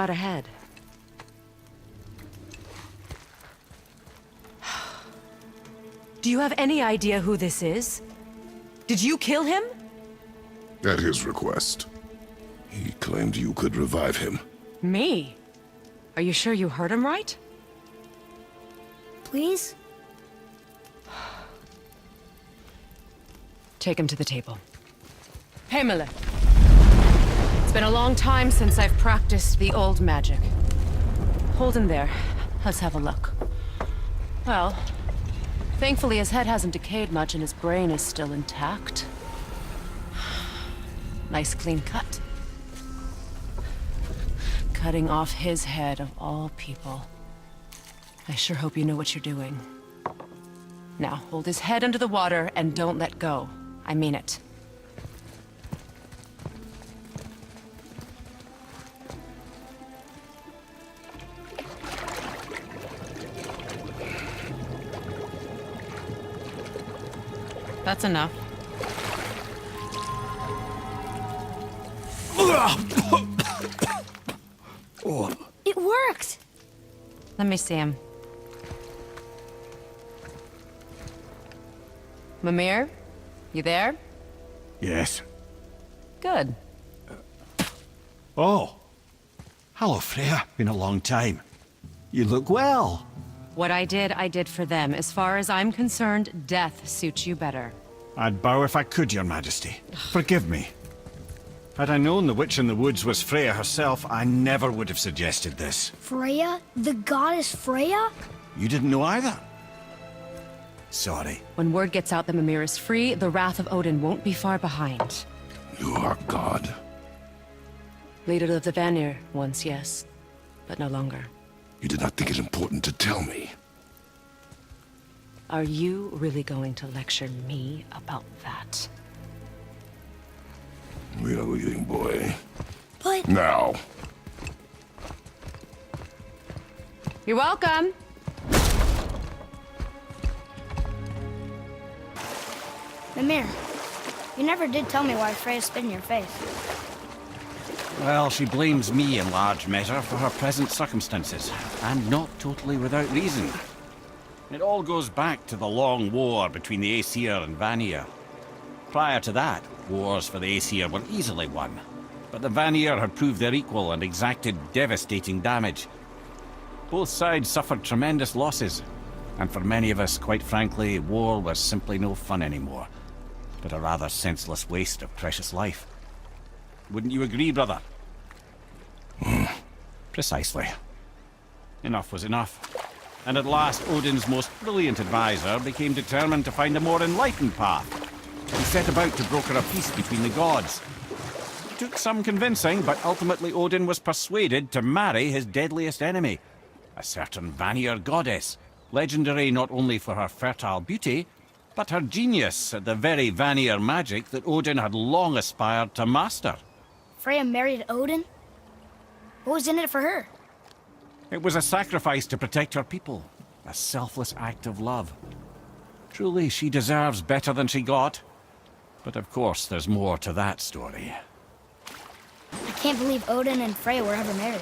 Out ahead. Do you have any idea who this is? Did you kill him? At his request. He claimed you could revive him. Me? Are you sure you heard him right? Please? Take him to the table. Pamela. It's been a long time since I've practiced the old magic. Hold him there. Let's have a look. Well, thankfully his head hasn't decayed much and his brain is still intact. Nice clean cut. Cutting off his head of all people. I sure hope you know what you're doing. Now, hold his head under the water and don't let go. I mean it. That's enough. It worked! Let me see him. Mimir? You there? Yes. Good. Oh. Hello, Freya. Been a long time. You look well. What I did for them. As far as I'm concerned, death suits you better. I'd bow if I could, Your Majesty. Forgive me. Had I known the witch in the woods was Freya herself, I never would have suggested this. Freya? The goddess Freya? You didn't know either? Sorry. When word gets out that Mimir is free, the wrath of Odin won't be far behind. You are God. Leader of the Vanir, once, yes. But no longer. You did not think it important to tell me. Are you really going to lecture me about that? We are leaving, boy. But... Now. You're welcome! Mimir, you never did tell me why Freya spit in your face. Well, she blames me in large measure for her present circumstances, and not totally without reason. It all goes back to the long war between the Aesir and Vanir. Prior to that, wars for the Aesir were easily won, but the Vanir had proved their equal and exacted devastating damage. Both sides suffered tremendous losses, and for many of us, quite frankly, war was simply no fun anymore, but a rather senseless waste of precious life. Wouldn't you agree, brother? Precisely. Enough was enough. And at last, Odin's most brilliant advisor became determined to find a more enlightened path. He set about to broker a peace between the gods. It took some convincing, but ultimately Odin was persuaded to marry his deadliest enemy, a certain Vanir goddess, legendary not only for her fertile beauty, but her genius at the very Vanir magic that Odin had long aspired to master. Freya married Odin? What was in it for her? It was a sacrifice to protect her people, a selfless act of love. Truly, she deserves better than she got. But of course, there's more to that story. I can't believe Odin and Freya were ever married.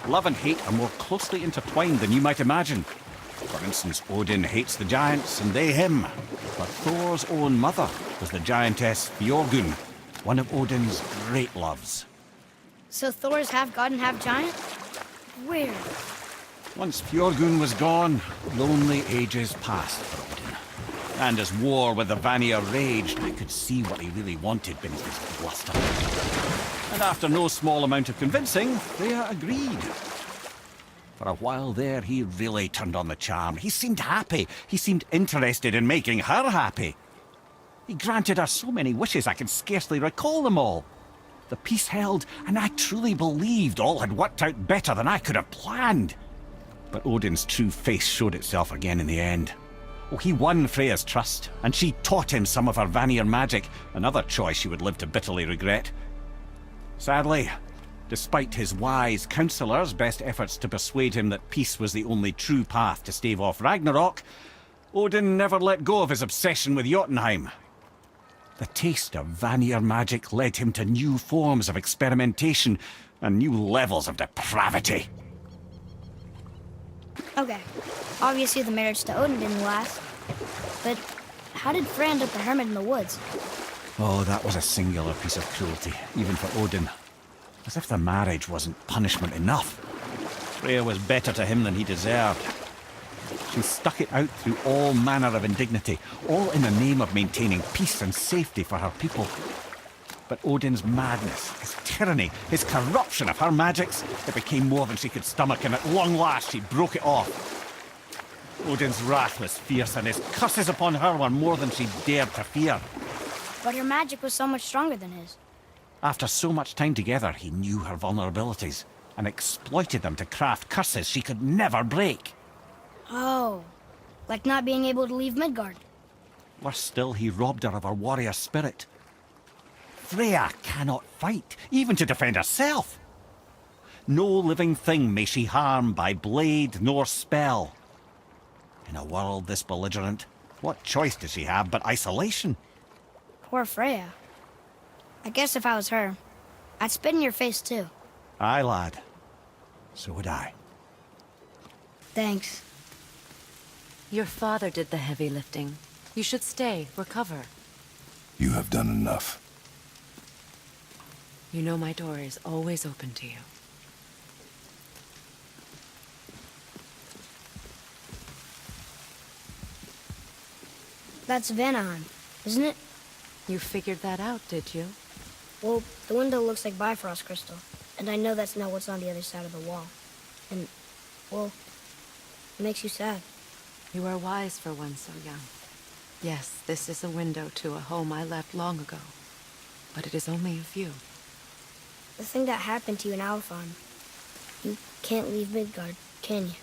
Love and hate are more closely intertwined than you might imagine. For instance, Odin hates the giants and they him. But Thor's own mother was the giantess Björgun, one of Odin's great loves. So Thor's half god and half giant? Weird. Once Björgun was gone, lonely ages passed for Odin. And as war with the Vanir raged, I could see what he really wanted beneath his bluster. And after no small amount of convincing, Freya agreed. For a while there, he really turned on the charm. He seemed happy. He seemed interested in making her happy. He granted her so many wishes I can scarcely recall them all. The peace held, and I truly believed all had worked out better than I could have planned. But Odin's true face showed itself again in the end. Oh, he won Freya's trust, and she taught him some of her Vanir magic, another choice she would live to bitterly regret. Sadly, despite his wise counselors' best efforts to persuade him that peace was the only true path to stave off Ragnarok, Odin never let go of his obsession with Jotunheim. The taste of Vanir magic led him to new forms of experimentation, and new levels of depravity. Okay. Obviously the marriage to Odin didn't last. But how did Freya end up a hermit in the woods? Oh, that was a singular piece of cruelty, even for Odin. As if the marriage wasn't punishment enough. Freya was better to him than he deserved. She stuck it out through all manner of indignity, all in the name of maintaining peace and safety for her people. But Odin's madness, his tyranny, his corruption of her magics, it became more than she could stomach, and at long last she broke it off. Odin's wrath was fierce, and his curses upon her were more than she dared to fear. But her magic was so much stronger than his. After so much time together, he knew her vulnerabilities, and exploited them to craft curses she could never break. Oh. Like not being able to leave Midgard. Worse still, he robbed her of her warrior spirit. Freya cannot fight, even to defend herself. No living thing may she harm by blade nor spell. In a world this belligerent, what choice does she have but isolation? Poor Freya. I guess if I was her, I'd spit in your face too. Aye, lad. So would I. Thanks. Your father did the heavy lifting. You should stay, recover. You have done enough. You know my door is always open to you. That's Vanaheim, isn't it? You figured that out, did you? Well, the window looks like Bifrost crystal, and I know that's not what's on the other side of the wall. And, well, it makes you sad. You are wise for one so young. Yes, this is a window to a home I left long ago. But it is only a view. The thing that happened to you in Alfheim, you can't leave Midgard, can you?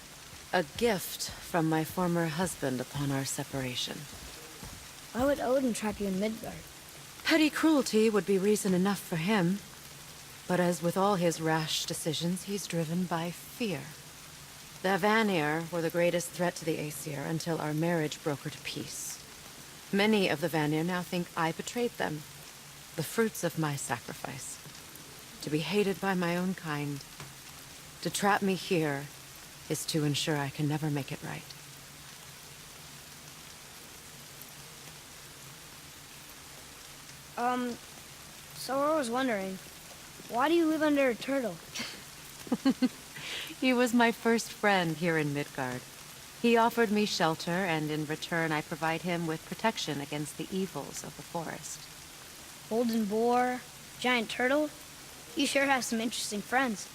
A gift from my former husband upon our separation. Why would Odin trap you in Midgard? Petty cruelty would be reason enough for him. But as with all his rash decisions, he's driven by fear. The Vanir were the greatest threat to the Aesir until our marriage broke her to peace. Many of the Vanir now think I betrayed them. The fruits of my sacrifice. To be hated by my own kind. To trap me here is to ensure I can never make it right. So I was wondering, why do you live under a turtle? He was my first friend here in Midgard. He offered me shelter, and in return I provide him with protection against the evils of the forest. Golden boar, giant turtle? You sure have some interesting friends.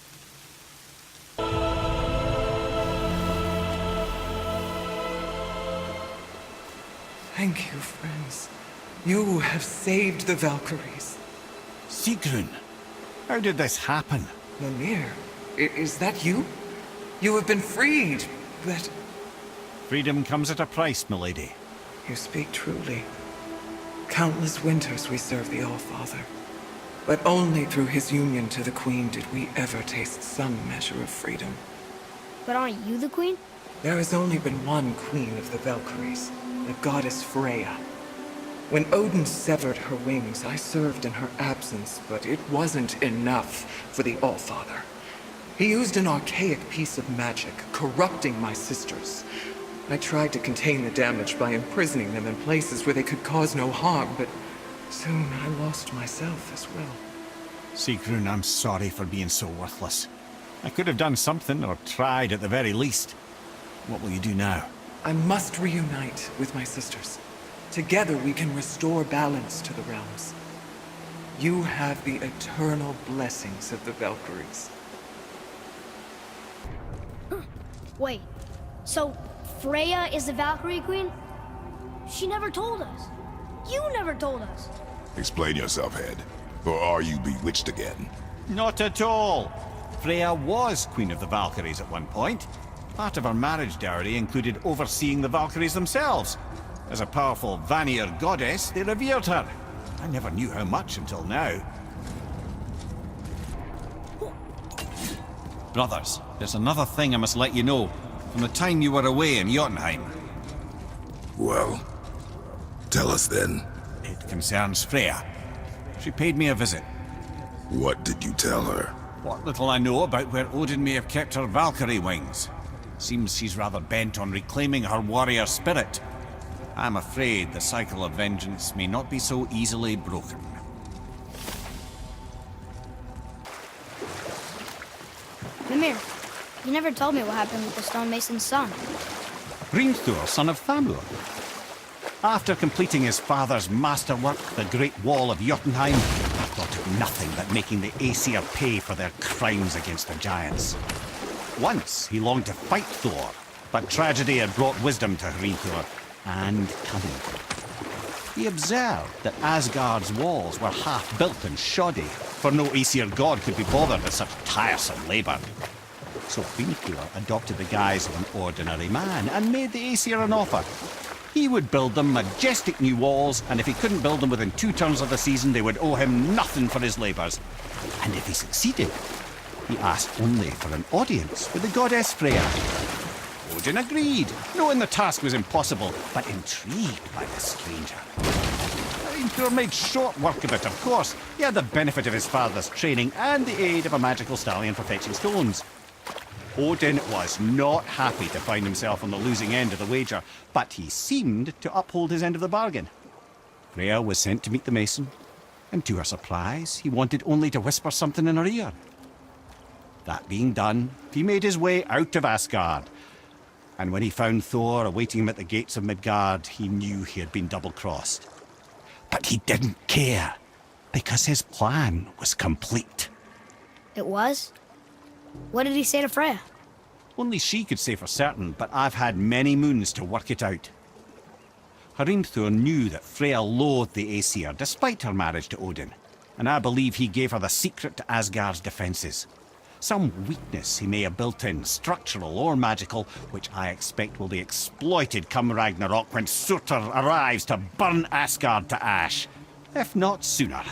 Thank you, friends. You have saved the Valkyries. Sigrun, how did this happen? Mimir, is that you? You have been freed, but... Freedom comes at a price, milady. You speak truly. Countless winters we serve the All-Father. But only through his union to the Queen did we ever taste some measure of freedom. But aren't you the queen? There has only been one queen of the Valkyries, the goddess Freya. When Odin severed her wings, I served in her absence, but it wasn't enough for the All-Father. He used an archaic piece of magic, corrupting my sisters. I tried to contain the damage by imprisoning them in places where they could cause no harm, but soon I lost myself as well. Sigrun, I'm sorry for being so worthless. I could have done something, or tried at the very least. What will you do now? I must reunite with my sisters. Together we can restore balance to the realms. You have the eternal blessings of the Valkyries. Wait, so Freya is the Valkyrie queen? She never told us. You never told us. Explain yourself, Head. Or are you bewitched again? Not at all. Freya was Queen of the Valkyries at one point. Part of her marriage dowry included overseeing the Valkyries themselves. As a powerful Vanir goddess, they revered her. I never knew how much until now. Brothers, there's another thing I must let you know. From the time you were away in Jotunheim. Well, tell us then. It concerns Freya. She paid me a visit. What did you tell her? What little I know about where Odin may have kept her Valkyrie wings. Seems she's rather bent on reclaiming her warrior spirit. I'm afraid the cycle of vengeance may not be so easily broken. Mimir, you never told me what happened with the stonemason's son. Hrimthur, son of Thamur. After completing his father's masterwork, the Great Wall of Jotunheim, he thought of nothing but making the Aesir pay for their crimes against the giants. Once he longed to fight Thor, but tragedy had brought wisdom to Hrimthur, and cunning. He observed that Asgard's walls were half-built and shoddy, for no Aesir god could be bothered with such tiresome labour. So Hrimthur adopted the guise of an ordinary man and made the Aesir an offer. He would build them majestic new walls, and if he couldn't build them within 2 turns of the season, they would owe him nothing for his labours. And if he succeeded, he asked only for an audience with the goddess Freya. Odin agreed, knowing the task was impossible, but intrigued by the stranger. Hrimthur made short work of it, of course. He had the benefit of his father's training and the aid of a magical stallion for fetching stones. Odin was not happy to find himself on the losing end of the wager, but he seemed to uphold his end of the bargain. Freya was sent to meet the mason, and to her surprise, he wanted only to whisper something in her ear. That being done, he made his way out of Asgard, and when he found Thor awaiting him at the gates of Midgard, he knew he had been double-crossed. But he didn't care, because his plan was complete. It was? What did he say to Freya? Only she could say for certain, but I've had many moons to work it out. Hrimthur knew that Freya loathed the Aesir, despite her marriage to Odin, and I believe he gave her the secret to Asgard's defences. Some weakness he may have built in, structural or magical, which I expect will be exploited come Ragnarok when Surtur arrives to burn Asgard to ash, if not sooner.